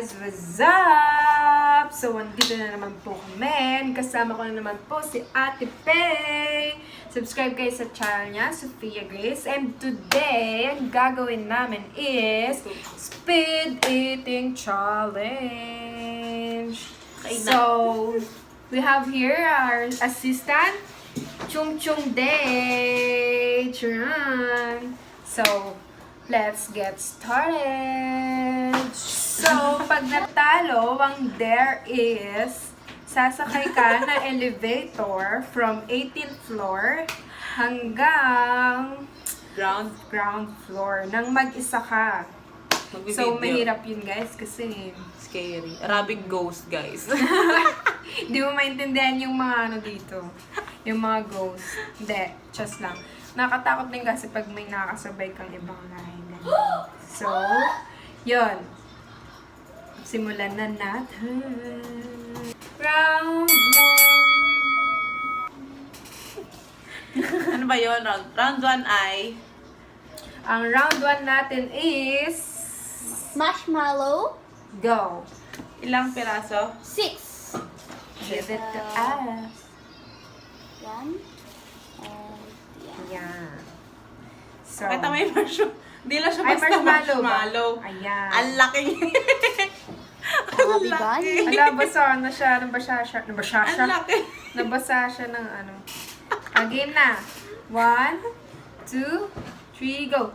guys! What's up? So, andito na naman po kami. Kasama ko na naman po si Ate Pei. Subscribe kayo sa channel niya, Sophia Grace. And today, ang gagawin namin is Speed Eating Challenge. So, we have here our assistant, Chung Chung Day. Churan. So, let's get started! So, pag natalo, ang dare is, sasakay ka na elevator from 18th floor hanggang ground floor nang mag-isa ka. So, mahirap yun guys kasi Scary. Arabic ghost, guys. di mo maintindihan yung mga ano dito. Yung mga ghost. Hindi, just lang. Nakatakot din kasi pag may nakakasabay kang ibang lahi. So, yun. Simulan na natin. Round 1. Ano ba yun? Round 1 ay... Ang round 1 natin is... Marshmallow. Go. Ilang piraso? 6. Give it to us. Yan. And yan. Yan. So, Kita mo yung marshmallow. Hindi lang siya ay, basta marshmallow. Ayan. Ang laki. Happy bunny. Ala, basa na siya. Nabasa siya. Ang laki. Nabasa siya ng ano. Game na. 1, 2, 3, go.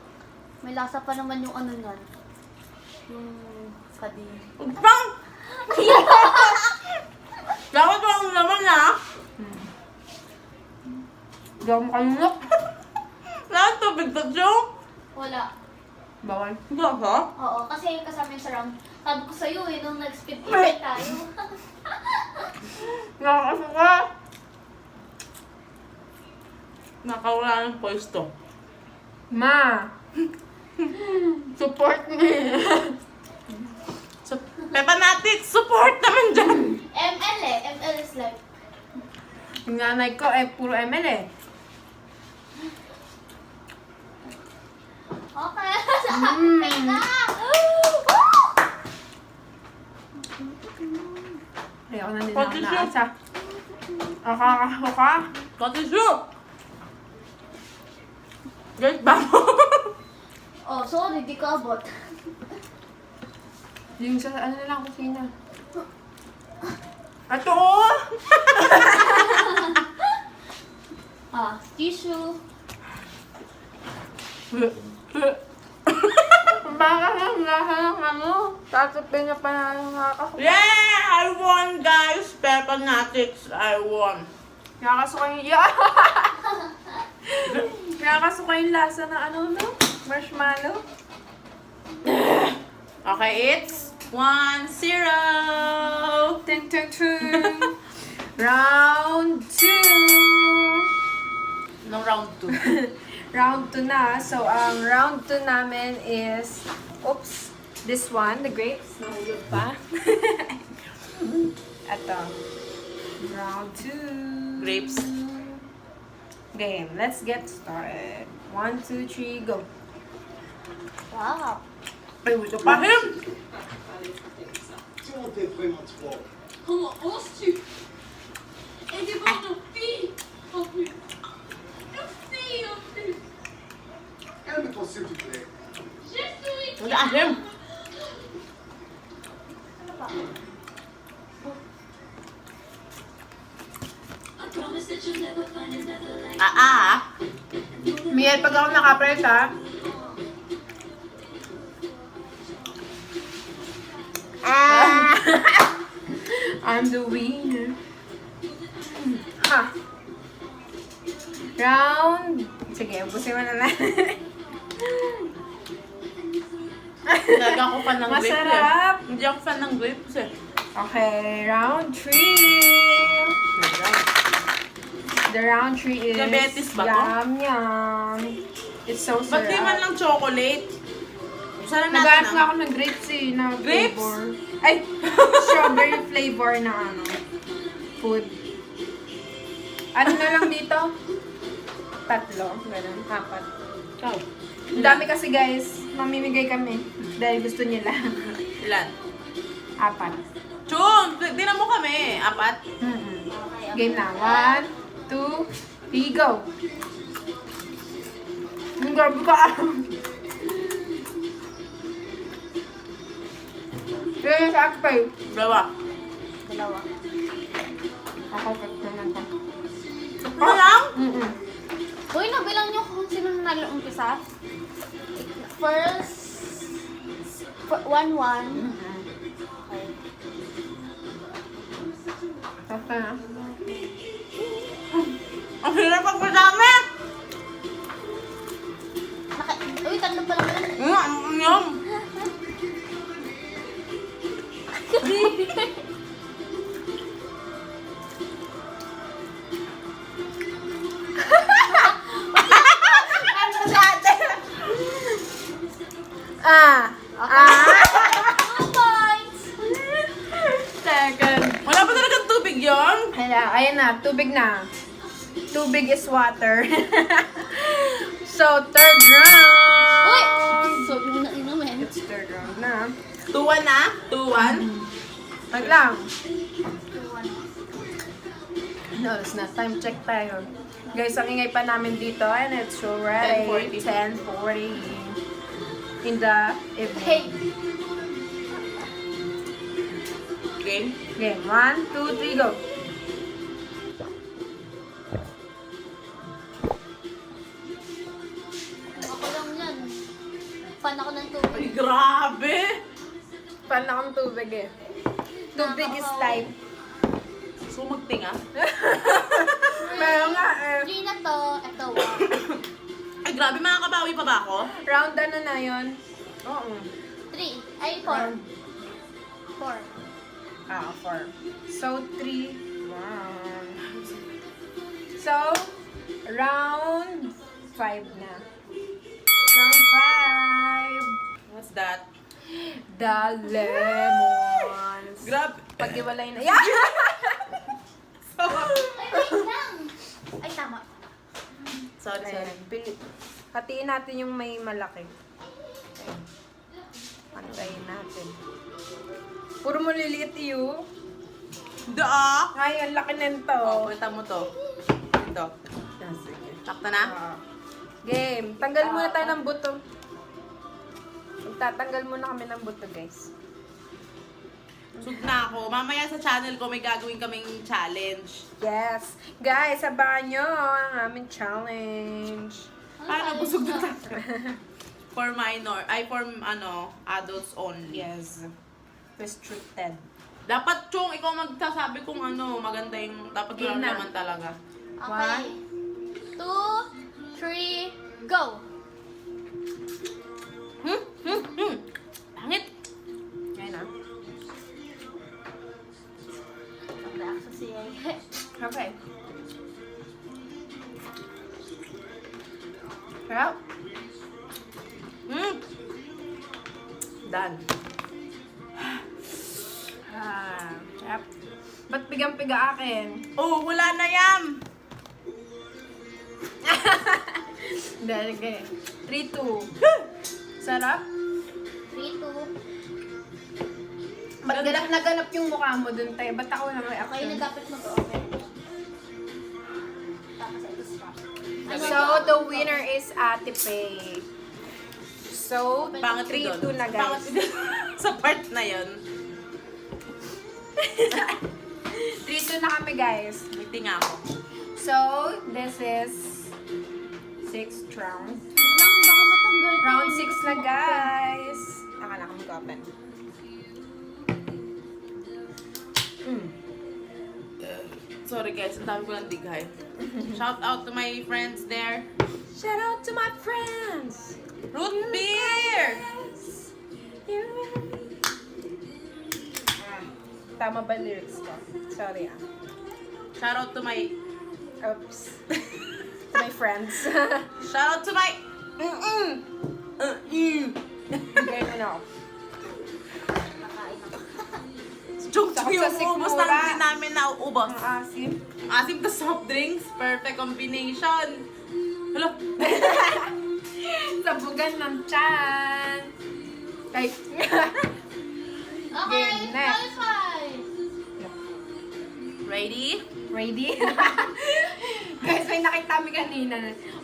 May lasa pa naman yung ano nun. Yung kadin. Pang! Dapat mo ang naman ha? Gawa mo kanunok. Lahat tubig to, Jo? Wala. Bawal. Baka? Oo, kasi kasama yung sarang. Sabi ko sa'yo eh, nung nag-speed event tayo. Nakakasuka. Nakawala ng pwesto. Ma. Support me. So, Pepanatics, support naman dyan! ML eh. ML is like, Yung nanay ko, puro ML eh. okay. Sa akin na. Ayoko na din Pati ako siya. naasa. Nakakasuka. Pati siya! Guys, ba mo? Oh, sorry, di ko abot. Yung sa ano na lang kusina. Ato oh! Tissue. Baka lang nasa ng ano. Tatapin niya pa na nakakasuka. Yeah! I won, guys! Pepanatics, I won. Nakakasuka yung... Nakakasuka yung lasa ng ano no? Marshmallow. Okay, it's 1-0! Ting ting ting. Round 2. No, round 2. Round 2 na. So, ang round 2 namin is, oops, this one, the grapes. Nahulog pa. Ito. Round 2. Grapes. Game. Let's get started. 1, 2, 3, go. Wow. Ay, ito pa. Pahim! Tu vois, t'es vraiment trop. Comment oses-tu? Et devant nos filles en plus. Nos filles en plus. Calme-toi, s'il te plaît. Je suis Wala, ahim! I promise that you'll never find another like Miel, pag ako nakapress, ha? I'm the winner. Ha! Round... Sige, ubusin mo na lang. Talaga ako fan ng grapes eh. Masarap! Hindi ako fan ng grapes eh. Okay, round 3. The round 3 is... Diabetes ba to? Yum, yum. It's so Ba't di man sarap. lang chocolate? Sana natin Naghanap nga ang... ako ng grapes eh, na Grapes? flavor. Ay! Strawberry flavor na ano. Food. Ano na lang dito? 3. Ganun. 4. Ikaw. Ang dami kasi guys. Mamimigay kami. Dahil gusto nila. Ilan? Apat. Chun! Tinan mo kami. Apat. Okay, Game na. 1, 2, 3, go! Ang grabe ka. Kaya sa Akpay. Dalawa. Dalawa. Ako, pag naman ko. Ano lang? Uy, nabilang niyo kung sino nanalo umpisa? First, 1-1. Okay. Tapos na. Ang hirap pagpadami! Uy, tatlo pa lang yun. Ang yum! Two points! Second. Wala pa talagang tubig yun? Ayan na, tubig na. Tubig is water. So, third round. Uy! So, yung nainumin. It's third round na. 2-1 na? 2-1? Wag lang. No, it's not. Time check tayo. Guys, ang ingay pa namin dito and it's already 10:40 in the evening. Hey! Game? Game, 1, 2, 3, go. Ako lang yan. Fan ako ng Ay, tubig. grabe! Pan akong tubig eh. Tubig is life. So, magtinga? Meron nga eh. 3 na to. Ito, 1. Ay, grabe, makakabawi pa ba ako? Round ano na yun? Oo. 3. Ay, 4. 4. 4. So, 3. Wow. So, round 5 na. Round 5. What's that? The lemons. Grabe. Pag-iwalay na. Yeah! Ay, wait lang! Ay, tama. Sorry, sorry. Ayan. Hatiin natin yung may malaki. Ayan. Pantayin natin. Puro mo liliit iyo. Da! Ay, ang laki nito. Oh, punta mo to. Ito. Sige. Sakta na? Game. Tanggal muna tayo ng buto. Magtatanggal muna kami ng buto, guys. Sug na ako. Mamaya sa channel ko may gagawin kaming challenge. Yes. Guys, abangan nyo ang aming challenge. Paano busog na tayo? For minor. Ay, for adults only. Yes. Restricted. Dapat, Chong, ikaw magsasabi kung maganda yung dapat Game yung na. naman talaga. Okay. 2, 3, go! Pangit! Ayan na. Pag-reaction si Yay. Okay. Well, Done. yep. Ba't pigang-piga akin? Oh, wala na yan! Dahil ganyan. 3, 2. Sarap. 3, 2. Ba't naganap yung mukha mo dun tayo? Ba't ako na may Okay, action? nagkapit mag-open. Tapos ito stop. So, the winner is Ate Pei. So, Pangit 3, doon. 2 na, guys. Pangit doon. Sa part na yun. 3, 2 na kami, guys. Meeting ako. So, this is 6th round. Lang, baka matanggal ko. Round 6 na, guys. Akala ko mag-open. Sorry guys, ang dami ko ng dighay. Shout out to my friends there. Shout out to my friends! Root beer! Tama ba lyrics ko? Sorry Shout out to my... Oops. To my friends. Shout out to my... Ganyan ako. Nakain ako. Joke Sakit yung sa ubos sikmura. lang din namin na ubos. Ang asim. Asim to soft drinks. Perfect combination. Hello? Sabugan ng tiyan. Ay. Okay, Game next. qualify. Ready? Ready? Guys, may nakita kami kanina.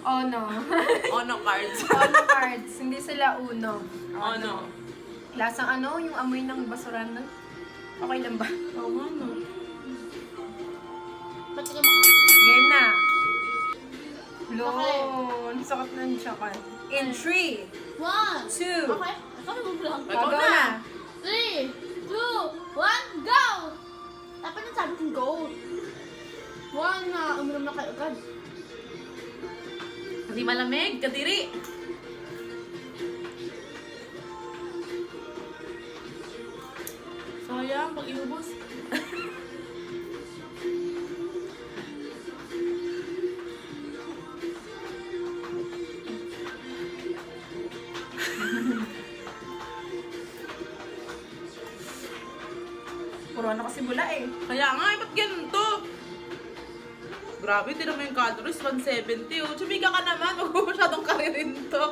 Oh no. Ono cards. Ono cards. Hindi sila uno. Ono. Lasang ano, yung amoy ng basuran na. Okay lang ba? Oo nga, no. Ba't ka maka? Game na. Okay. Lon, sakit ng tiyakan. In 3, 1. 2, Okay. Ako na mag-vlog. Ikaw go na. na. 3, 2, 1, go! Dapat na sabi kong go. 1 na, uminom na kayo agad. Hindi malamig, kadiri. Sayang, pag iubos. Puro ano kasi bula eh. Kaya nga, ba't ganito? Grabe, hindi naman yung calories, 170. Oh. Chumika ka naman, huwag mo masyadong karirin to.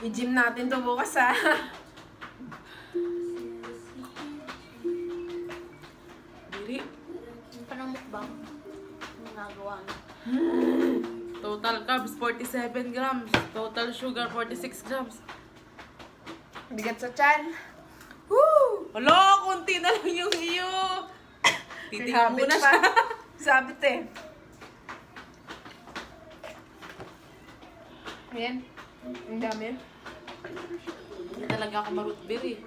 I-gym natin to bukas ah. Diri. Yung parang mukbang. Yung nagawa na. Total carbs, 47 grams. Total sugar, 46 grams. Bigat sa tiyan. Woo! Hala, konti na lang yung iyo. Titingin Habit muna pa. siya. Sabit eh. Ayan. Ang dami. Hindi talaga ako ma-root beer eh.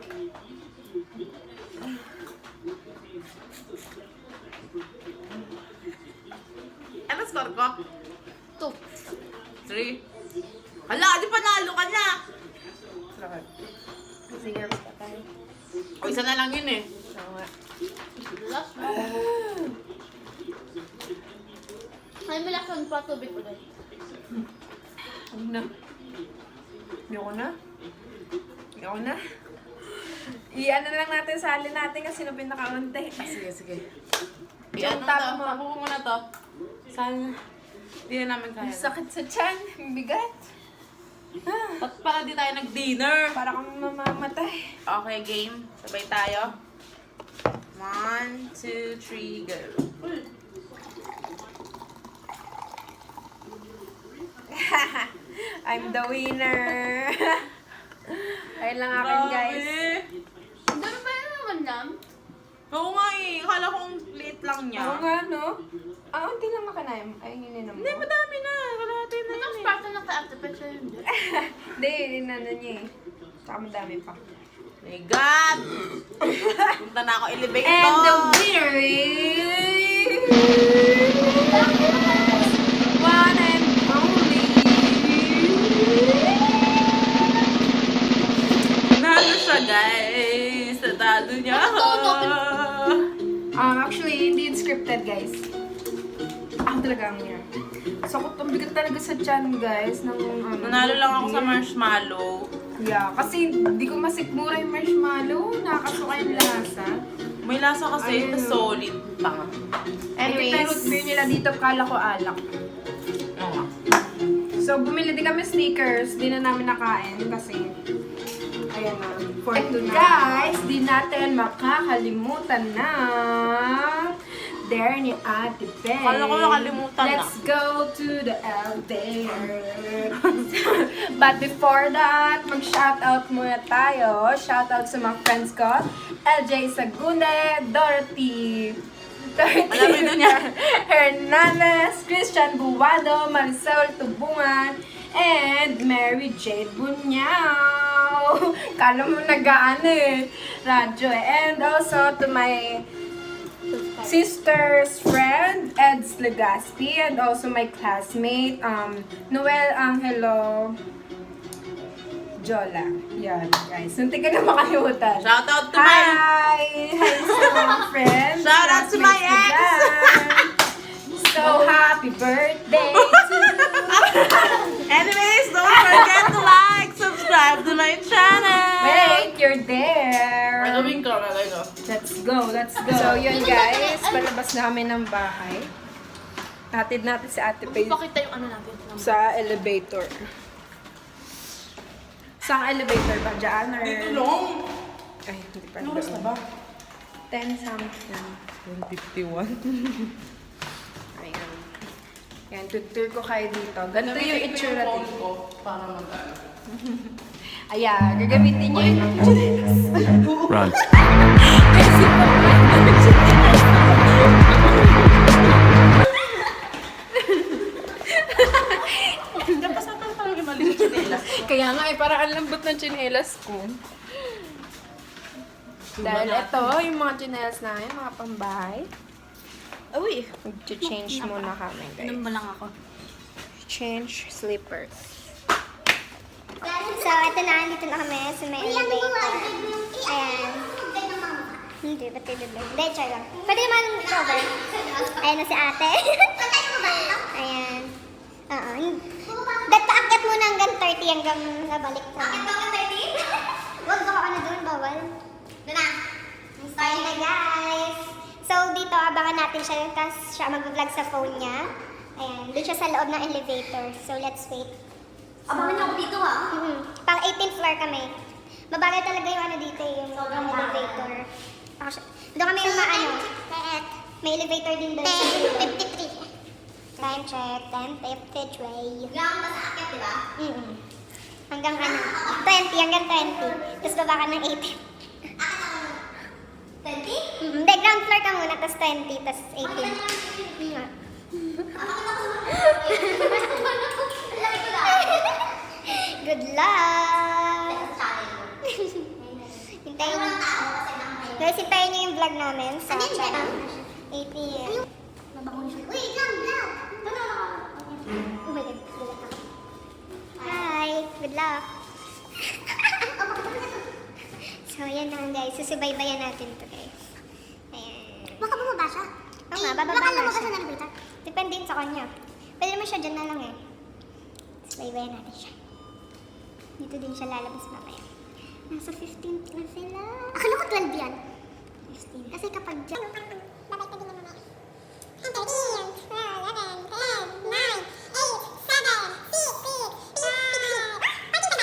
Ano score ko? 2. 3. Hala, di panalo ka na. Sarap. Sige, basta tayo. O, isa na lang yun eh. Oo nga. Last one. Ay, may laksan pa tubig ulit. Huwag na. Ayoko na. Ayoko na. I-ano na lang natin sa alin natin kasi sino pinakaunti. Sige, sige. Yung Ano top to? mo. Tapo mo muna to. Saan? Hindi na namin kaya. Sakit sa tiyan. Ang bigat. Ba't para di tayo nag-dinner? Para kang mamamatay. Okay, game. Sabay tayo. 1, 2, 3, go. I'm the winner. Ayun lang akin, guys. Ganun ba yun naman lang? Oo nga eh. Akala kong plate lang niya. Oo nga, no? Ah, unti lang makanaim. Ay, ininom mo. Hindi, madami na. Kalahati na May yun eh. sparkle ng ka-activate siya yun. Hindi, inano niya eh. Tsaka madami pa. My God! Punta na ako elevator. And the winner is... one and only... Nalo siya, guys. Natalo niya ako. Actually, hindi yun scripted, guys. Ako talaga ang winner. So, ang bigat talaga sa tiyan, guys. Ng, ano, Nanalo lang ako sa marshmallow. Yeah, kasi hindi ko masikmura yung marshmallow. Nakakasuka yung lasa. May lasa kasi, Ayun. solid pa. Anyways, yung root beer nila dito, kala ko alak. Oo nga. So, bumili din kami sneakers. Di na namin nakain kasi ayan na. For tonight. Guys, di natin makakalimutan na dare ni Ate Beth. Kala ko nakalimutan na. Let's go to the elevator. But before that, mag-shoutout muna tayo. Shoutout sa mga friends ko. LJ Sagunde, Dorothy Alam mo doon yan. Hernandez, Christian Buwado, Marisol Tubungan, and Mary Jade Bunyao. Kala mo nag-ano eh. Radyo eh. And also to my sister's friend, Eds Legaspi, and also my classmate, Noel Angelo Jola. Yan, guys. Muntik ka na makalimutan. Shoutout to my... Hi! Hi sa mga friends. Shout out to my classmates ko ex. dyan. So, happy birthday to Anyways, don't forget to like, subscribe to my channel. Wait, you're there. Gagawin ko, gagawin ko. Let's go, let's go. So, yun guys. Palabas namin ng bahay. Hatid natin si Ate Faye Pakita yung ano natin. sa elevator. Saan elevator ba? Diyan or... Dito lang. Ay, hindi pa. Ano oras na ba? 10 something. 151. Ayan. Ayan, tutur ko kayo dito. Ganito yung itsura dito. ko para mag-ano. Ayan, gagamitin niyo yung... Run. Napasakan pa lang yung mali sa chinelas ko. Kaya nga eh, parang ang lambot ng tsinelas ko. Dahil ito, yung mga tsinelas namin, mga pambahay. Uy! Mag-change muna kami, guys. Inom mo lang ako. Change slippers. So, ito na, dito na kami sa may elevator. Ayan. Hindi, ba't ito ba? Hindi, try lang. Pwede naman cover. Ayan na si ate. Ayan. Oo. Paakyat muna hanggang 30 hanggang nabalik sa... Akyat ba hanggang 30? Huwag baka ano doon, bawal. Doon na. Ayan na guys. So, dito abangan natin siya kasi siya mag-vlog sa phone niya. Ayan. Doon siya sa loob ng elevator. So, let's wait. Abangan niyo ako dito ha? Pang 18th floor kami. Mabagal talaga yung ano dito yung elevator. Doon kami yung maano. May elevator din doon. 10:53. Time check. 10:53. Hanggang ba sa akyat, di ba? Hanggang ano? 20. Hanggang 20. Tapos baba ka ng 18. 20? Hindi, ground floor ka muna. Tapos 20. Tapos 18. Nga. Good luck! Hintayin niyo. Guys, hintayin niyo yung vlog namin sa channel. 8 p.m. Wait lang, vlog! Oh my God. Hi! Good luck! So, yan na guys. Susubaybayan natin to guys. Ayan. Baka bumaba siya. Oo nga, bababa na siya. Depende din sa kanya. Pwede naman siya dyan na lang eh. Subaybayan natin siya. Dito din siya lalabas mamaya. Nasa 15th na sila. Akala ko 12 yan. 15. Kasi kapag dyan... Babay ka din na mamaya. 13, 12, 11, 10, 9, 8, 7, 6, 5, 4, 3, 2,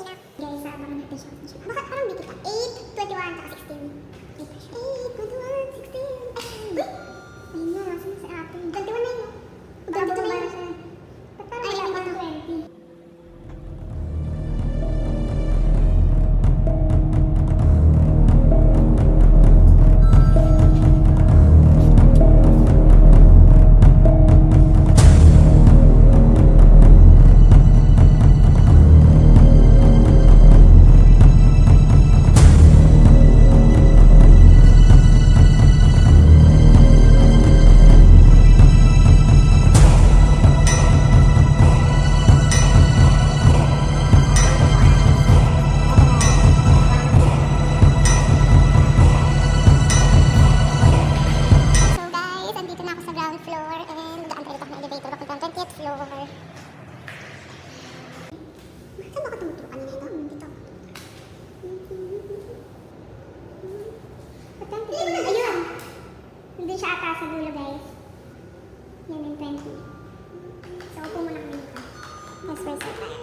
1. Guys, abangan natin siya. Bakit parang dito pa? 8, 21, saka 16. 8, 21, 16. Uy! Ayun na, nasa na si ate. 21 na yun. Dito na yun. Ba't parang wala pa ng 20? So guys, andito na ako sa ground floor and daan tayo ng elevator papuntang 20th floor. Saan ba ako tumutulog kanina ito? Dito. Ayun! Hindi siya ata sa dulo guys. Yan yung 20. So upo muna kami dito. Let's wait for tayo.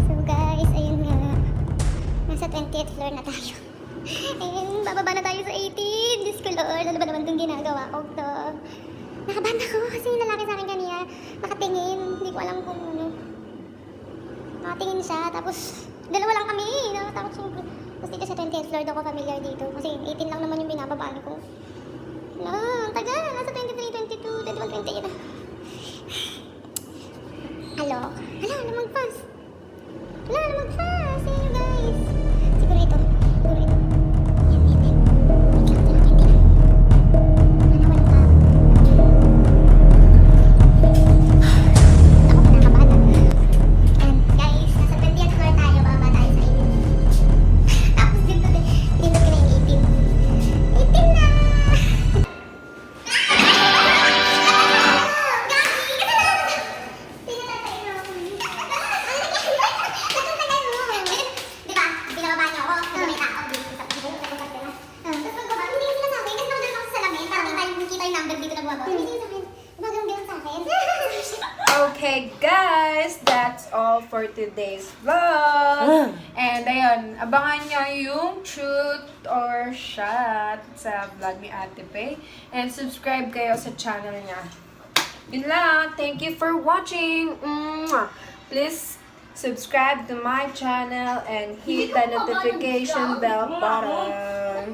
So guys, ayun nga. Nasa 20th floor na tayo. Ayun, bababa na tayo sa 18. Diyos ko Lord, ano ba naman itong ginagawa ko to? Nakabahan ako kasi yung lalaki sa akin kanina. Nakatingin. Hindi ko alam kung ano. Nakatingin siya. Tapos, dalawa lang kami. Nakatakot sobrang. Tapos dito sa 20th floor ako familiar dito. Kasi 18 lang naman yung binababaan ko. Ang tagal. Nasa 23, 22, 21, 20 na. Hello? Hala, namag-pass. Hala, namag-pass. See you guys. Siguro ito. Siguro ito. Yan, yan, yan. Wait lang, 20 lang. Wala, walang tao. Ako pa nakabahan na. And guys, nasa 20th floor tayo. Baba tayo sa 18. Tapos dito ko na yung 18. 18 na! Okay guys, that's all for today's vlog. And ayun, abangan nyo yung truth or shot sa vlog ni Ate Pei. And subscribe kayo sa channel niya. Yun lang. Thank you for watching. Please subscribe to my channel and hit the notification bell button.